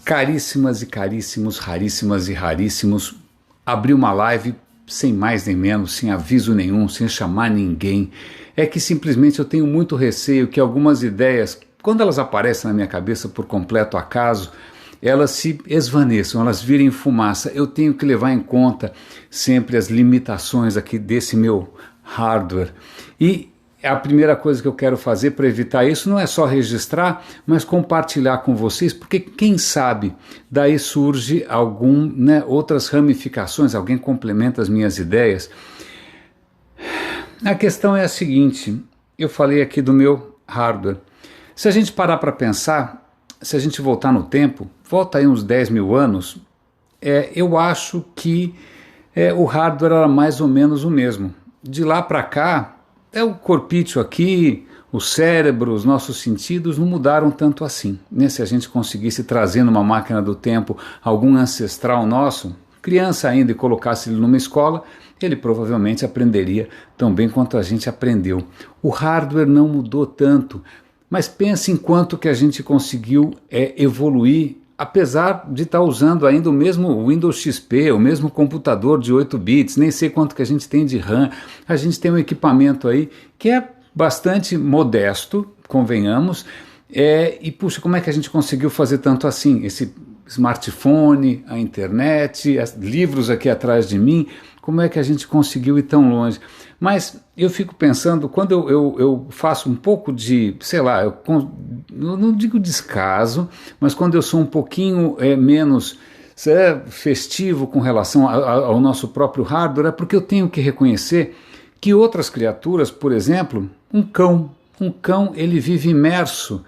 Caríssimas e caríssimos, raríssimas e raríssimos, abri uma live sem mais nem menos, sem aviso nenhum, sem chamar ninguém. É que simplesmente eu tenho muito receio que algumas ideias, quando elas aparecem na minha cabeça por completo acaso, elas se esvaneçam, elas virem fumaça. Eu tenho que levar em conta sempre as limitações aqui desse meu hardware. E a primeira coisa que eu quero fazer para evitar isso não é só registrar, mas compartilhar com vocês, porque quem sabe daí surge outras ramificações, alguém complementa as minhas ideias. A questão é a seguinte, eu falei aqui do meu hardware. Se a gente parar para pensar, se a gente voltar no tempo, volta aí uns 10 mil anos, eu acho que o hardware era mais ou menos o mesmo. De lá para cá, o corpício aqui, o cérebro, os nossos sentidos não mudaram tanto assim. Se a gente conseguisse trazer numa máquina do tempo algum ancestral nosso, criança ainda, e colocasse ele numa escola, ele provavelmente aprenderia tão bem quanto a gente aprendeu. O hardware não mudou tanto, mas pense em quanto que a gente conseguiu evoluir, apesar de estar usando ainda o mesmo Windows XP, o mesmo computador de 8 bits, nem sei quanto que a gente tem de RAM, a gente tem um equipamento aí que é bastante modesto, convenhamos, e puxa, como é que a gente conseguiu fazer tanto assim? Esse smartphone, a internet, livros aqui atrás de mim, como é que a gente conseguiu ir tão longe? Mas eu fico pensando, quando eu faço um pouco de, sei lá, eu não digo descaso, mas quando eu sou um pouquinho menos festivo com relação ao nosso próprio hardware, é porque eu tenho que reconhecer que outras criaturas, por exemplo, um cão ele vive imerso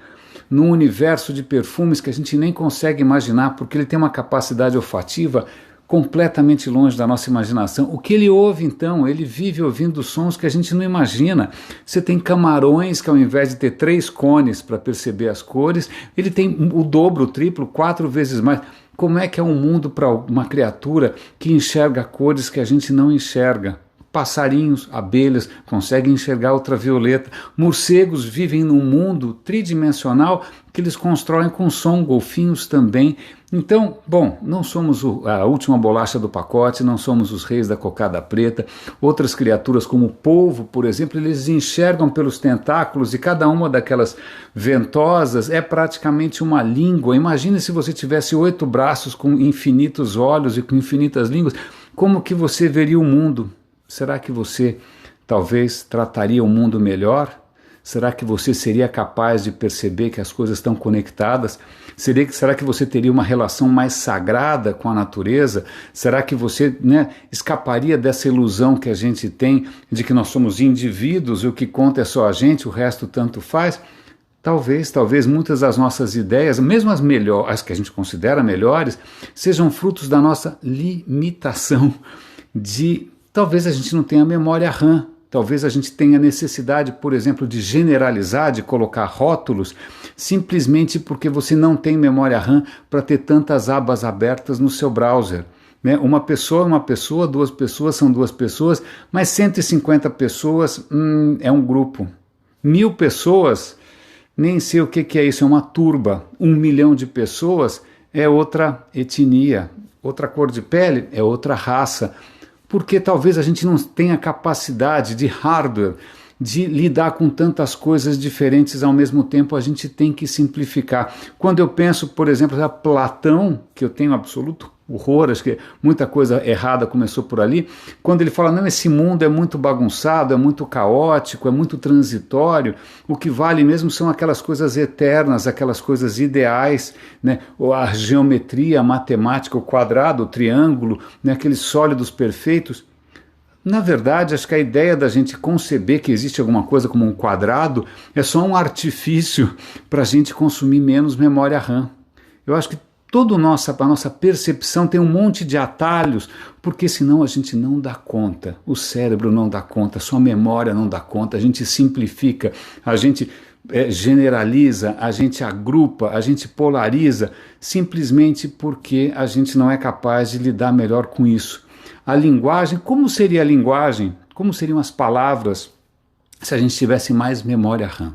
num universo de perfumes que a gente nem consegue imaginar, porque ele tem uma capacidade olfativa completamente longe da nossa imaginação. O que ele ouve, então? Ele vive ouvindo sons que a gente não imagina. Você tem camarões que, ao invés de ter 3 cones para perceber as cores, ele tem o dobro, o triplo, 4 vezes mais. Como é que é um mundo para uma criatura que enxerga cores que a gente não enxerga? Passarinhos, abelhas, conseguem enxergar ultravioleta. Morcegos vivem num mundo tridimensional que eles constroem com som, golfinhos também. Então, bom, não somos a última bolacha do pacote, não somos os reis da cocada preta. Outras criaturas, como o polvo, por exemplo, eles enxergam pelos tentáculos e cada uma daquelas ventosas é praticamente uma língua. Imagine se você tivesse 8 braços com infinitos olhos e com infinitas línguas, como que você veria o mundo? Será que você talvez trataria o mundo melhor? Será que você seria capaz de perceber que as coisas estão conectadas? Será que você teria uma relação mais sagrada com a natureza? Será que você escaparia dessa ilusão que a gente tem de que nós somos indivíduos e o que conta é só a gente, o resto tanto faz? Talvez muitas das nossas ideias, mesmo as que a gente considera melhores, sejam frutos da nossa limitação talvez a gente não tenha memória RAM, talvez a gente tenha necessidade, por exemplo, de generalizar, de colocar rótulos, simplesmente porque você não tem memória RAM para ter tantas abas abertas no seu browser. Uma pessoa é uma pessoa, 2 pessoas são 2 pessoas, mas 150 pessoas é um grupo. 1000 pessoas, nem sei o que é isso, é uma turba. 1 milhão de pessoas é outra etnia, outra cor de pele é outra raça. Porque talvez a gente não tenha capacidade de hardware de lidar com tantas coisas diferentes ao mesmo tempo. A gente tem que simplificar. Quando eu penso, por exemplo, a Platão, que eu tenho absoluto horror, acho que muita coisa errada começou por ali, quando ele fala, não, esse mundo é muito bagunçado, é muito caótico, é muito transitório, o que vale mesmo são aquelas coisas eternas, aquelas coisas ideais, a geometria, a matemática, o quadrado, o triângulo, aqueles sólidos perfeitos. Na verdade, acho que a ideia da gente conceber que existe alguma coisa como um quadrado é só um artifício para a gente consumir menos memória RAM. Eu acho que a nossa percepção tem um monte de atalhos, porque senão a gente não dá conta, o cérebro não dá conta, sua memória não dá conta, a gente simplifica, a gente generaliza, a gente agrupa, a gente polariza, simplesmente porque a gente não é capaz de lidar melhor com isso. A linguagem, como seria a linguagem? Como seriam as palavras se a gente tivesse mais memória RAM?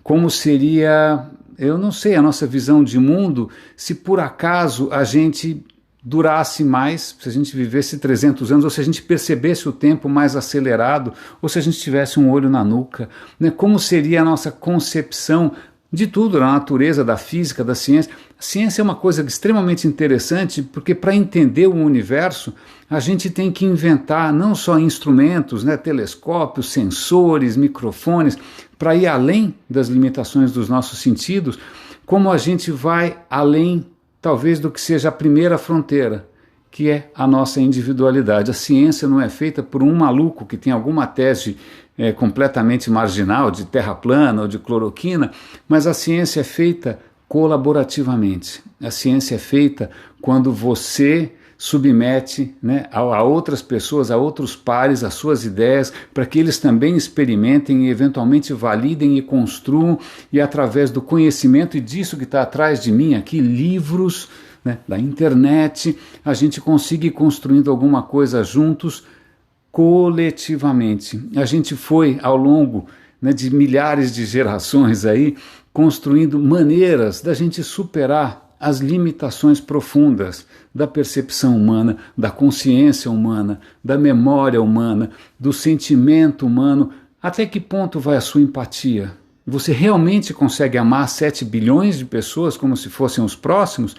Como seria eu não sei, a nossa visão de mundo, se por acaso a gente durasse mais, se a gente vivesse 300 anos, ou se a gente percebesse o tempo mais acelerado, ou se a gente tivesse um olho na nuca, né? Como seria a nossa concepção de tudo, da natureza, da física, da ciência. A ciência é uma coisa extremamente interessante, porque para entender o universo, a gente tem que inventar não só instrumentos, né, telescópios, sensores, microfones, para ir além das limitações dos nossos sentidos, como a gente vai além, talvez, do que seja a primeira fronteira, que é a nossa individualidade. A ciência não é feita por um maluco que tem alguma tese completamente marginal, de terra plana ou de cloroquina, mas a ciência é feita colaborativamente. A ciência é feita quando você submete, né, a outras pessoas, a outros pares, as suas ideias, para que eles também experimentem e eventualmente validem e construam, e através do conhecimento e disso que está atrás de mim aqui, livros, né, da internet, a gente consiga ir construindo alguma coisa juntos, coletivamente. A gente foi, ao longo, né, de milhares de gerações aí, construindo maneiras da gente superar as limitações profundas da percepção humana, da consciência humana, da memória humana, do sentimento humano. Até que ponto vai a sua empatia? Você realmente consegue amar 7 bilhões de pessoas como se fossem os próximos?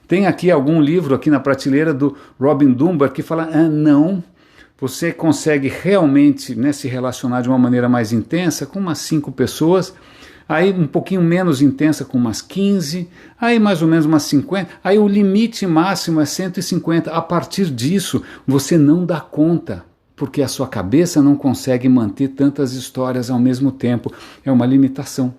Tem aqui algum livro aqui na prateleira do Robin Dunbar que fala, não, você consegue realmente, né, se relacionar de uma maneira mais intensa com umas 5 pessoas, aí um pouquinho menos intensa com umas 15, aí mais ou menos umas 50, aí o limite máximo é 150. A partir disso, você não dá conta, porque a sua cabeça não consegue manter tantas histórias ao mesmo tempo. É uma limitação.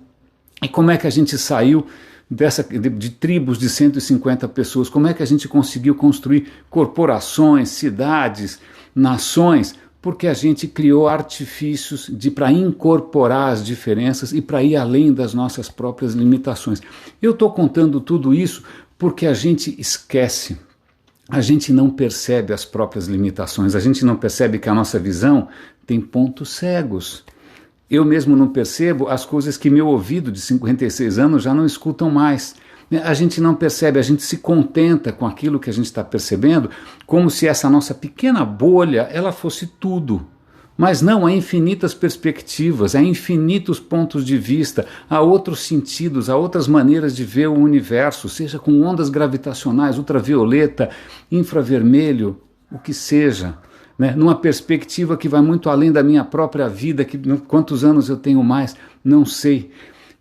E como é que a gente saiu de tribos de 150 pessoas? Como é que a gente conseguiu construir corporações, cidades, nações? Porque a gente criou artifícios para incorporar as diferenças e para ir além das nossas próprias limitações. Eu estou contando tudo isso porque a gente esquece, a gente não percebe as próprias limitações, a gente não percebe que a nossa visão tem pontos cegos. Eu mesmo não percebo as coisas que meu ouvido de 56 anos já não escutam mais. A gente não percebe, a gente se contenta com aquilo que a gente está percebendo, como se essa nossa pequena bolha ela fosse tudo. Mas não, há infinitas perspectivas, há infinitos pontos de vista, há outros sentidos, há outras maneiras de ver o universo, seja com ondas gravitacionais, ultravioleta, infravermelho, o que seja, né? Numa perspectiva que vai muito além da minha própria vida, quantos anos eu tenho mais, não sei.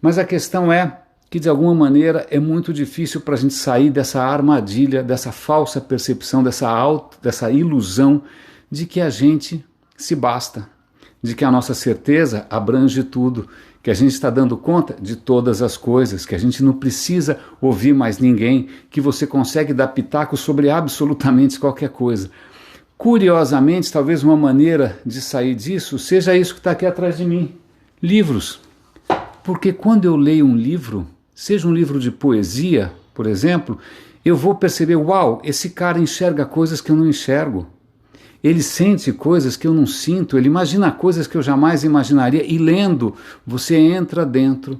Mas a questão é que de alguma maneira é muito difícil para a gente sair dessa armadilha, dessa falsa percepção, dessa ilusão de que a gente se basta, de que a nossa certeza abrange tudo, que a gente está dando conta de todas as coisas, que a gente não precisa ouvir mais ninguém, que você consegue dar pitaco sobre absolutamente qualquer coisa. Curiosamente, talvez uma maneira de sair disso seja isso que está aqui atrás de mim, livros. Porque quando eu leio um livro, seja um livro de poesia, por exemplo, eu vou perceber, uau, esse cara enxerga coisas que eu não enxergo. Ele sente coisas que eu não sinto, ele imagina coisas que eu jamais imaginaria. E lendo, você entra dentro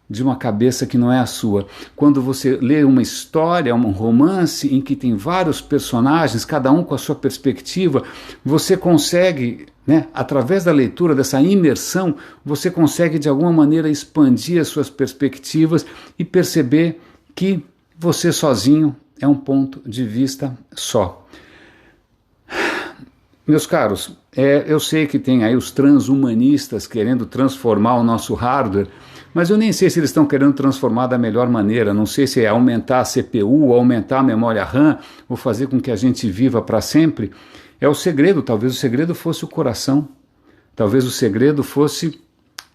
de uma cabeça que não é a sua. Quando você lê uma história, um romance em que tem vários personagens, cada um com a sua perspectiva, você consegue, né, através da leitura, dessa imersão, você consegue de alguma maneira expandir as suas perspectivas e perceber que você sozinho é um ponto de vista só. Meus caros, eu sei que tem aí os transhumanistas querendo transformar o nosso hardware, mas eu nem sei se eles estão querendo transformar da melhor maneira, não sei se é aumentar a CPU, aumentar a memória RAM, ou fazer com que a gente viva para sempre. É o segredo, talvez o segredo fosse o coração, talvez o segredo fosse,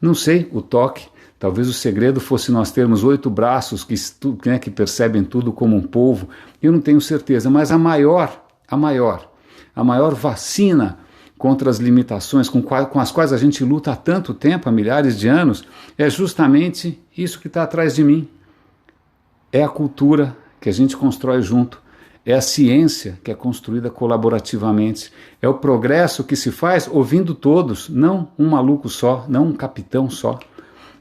não sei, o toque, talvez o segredo fosse nós termos 8 braços que percebem tudo como um polvo, eu não tenho certeza, mas a maior vacina contra as limitações com as quais a gente luta há tanto tempo, há milhares de anos, é justamente isso que está atrás de mim. É a cultura que a gente constrói junto, é a ciência que é construída colaborativamente, é o progresso que se faz ouvindo todos, não um maluco só, não um capitão só,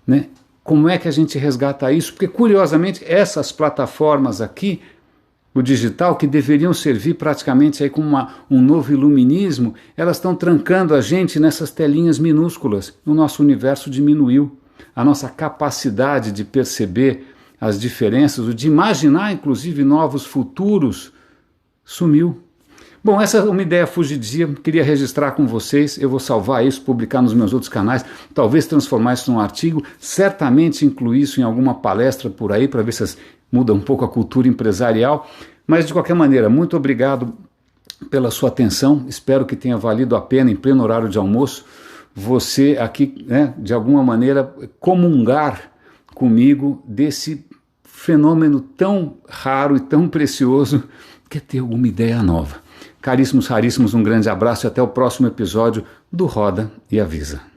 né? Como é que a gente resgata isso? Porque, curiosamente, essas plataformas aqui, o digital, que deveriam servir praticamente aí como um novo iluminismo, elas estão trancando a gente nessas telinhas minúsculas. O nosso universo diminuiu. A nossa capacidade de perceber as diferenças, de imaginar, inclusive, novos futuros, sumiu. Bom, essa é uma ideia fugidia, queria registrar com vocês, eu vou salvar isso, publicar nos meus outros canais, talvez transformar isso num artigo, certamente incluir isso em alguma palestra por aí, para ver se muda um pouco a cultura empresarial, mas de qualquer maneira, muito obrigado pela sua atenção, espero que tenha valido a pena em pleno horário de almoço, você aqui, né, de alguma maneira, comungar comigo desse fenômeno tão raro e tão precioso que é ter alguma ideia nova. Caríssimos, raríssimos, um grande abraço e até o próximo episódio do Roda e Avisa.